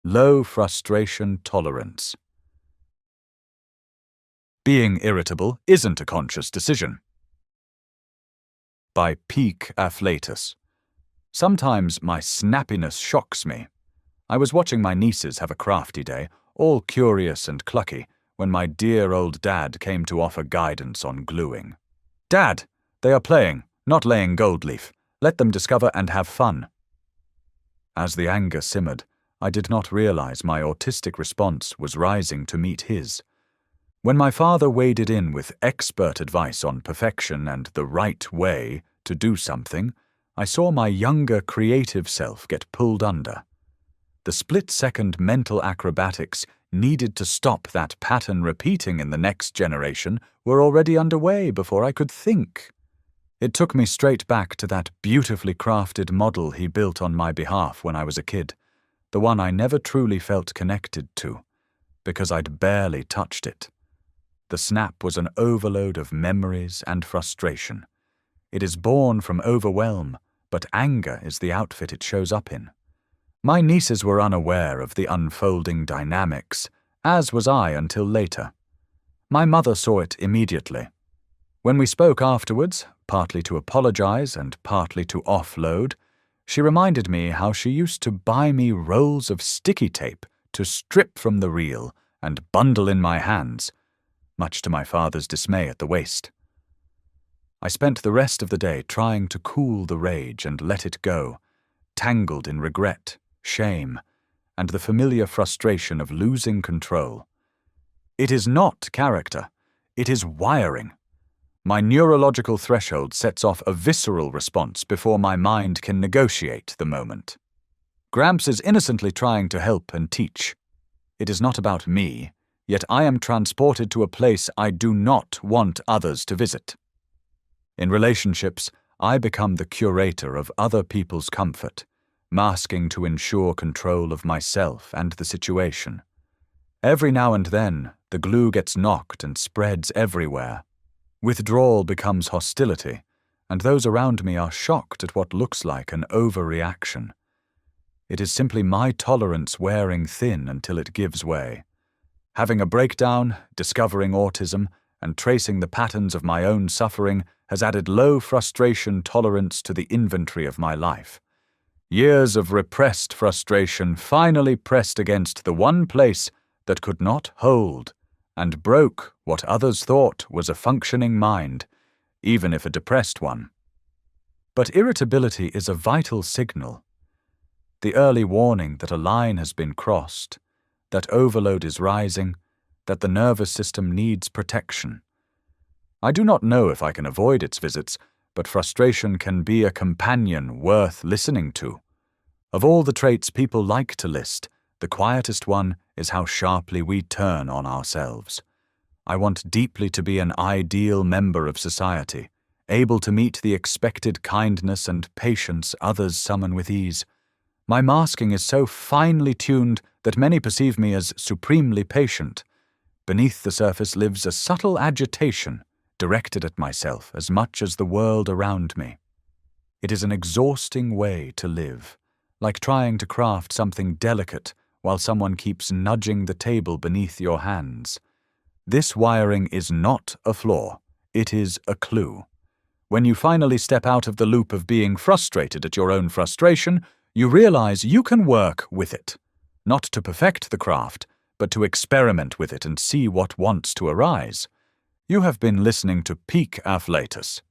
Low frustration tolerance. Being irritable isn't a conscious decision. By peak afflatus. Sometimes my snappiness shocks me. I was watching my nieces have a crafty day, all curious and clucky, when my dear old dad came to offer guidance on gluing. "Dad, they are playing, not laying gold leaf. Let them discover and have fun." As the anger simmered, I did not realize my autistic response was rising to meet his. When my father waded in with expert advice on perfection and the right way to do something, I saw my younger creative self get pulled under. The split-second mental acrobatics needed to stop that pattern repeating in the next generation were already underway before I could think. It took me straight back to that beautifully crafted model he built on my behalf when I was a kid, the one I never truly felt connected to, because I'd barely touched it. The snap was an overload of memories and frustration. It is born from overwhelm, but anger is the outfit it shows up in. My nieces were unaware of the unfolding dynamics, as was I until later. My mother saw it immediately. When we spoke afterwards, partly to apologize and partly to offload, she reminded me how she used to buy me rolls of sticky tape to strip from the reel and bundle in my hands, much to my father's dismay at the waste. I spent the rest of the day trying to cool the rage and let it go, tangled in regret, shame, and the familiar frustration of losing control. It is not character, it is wiring. My neurological threshold sets off a visceral response before my mind can negotiate the moment. Gramps is innocently trying to help and teach. It is not about me, yet I am transported to a place I do not want others to visit. In relationships, I become the curator of other people's comfort, masking to ensure control of myself and the situation. Every now and then, the glue gets knocked and spreads everywhere. Withdrawal becomes hostility, and those around me are shocked at what looks like an overreaction. It is simply my tolerance wearing thin until it gives way. Having a breakdown, discovering autism, and tracing the patterns of my own suffering has added low frustration tolerance to the inventory of my life. Years of repressed frustration finally pressed against the one place that could not hold, and broke what others thought was a functioning mind, even if a depressed one. But irritability is a vital signal. The early warning that a line has been crossed, that overload is rising, that the nervous system needs protection. I do not know if I can avoid its visits, but frustration can be a companion worth listening to. Of all the traits people like to list, the quietest one is how sharply we turn on ourselves. I want deeply to be an ideal member of society, able to meet the expected kindness and patience others summon with ease. My masking is so finely tuned that many perceive me as supremely patient. Beneath the surface lives a subtle agitation, directed at myself as much as the world around me. It is an exhausting way to live, like trying to craft something delicate while someone keeps nudging the table beneath your hands. This wiring is not a flaw, it is a clue. When you finally step out of the loop of being frustrated at your own frustration, you realize you can work with it, not to perfect the craft, but to experiment with it and see what wants to arise. You have been listening to Peak Afflatus.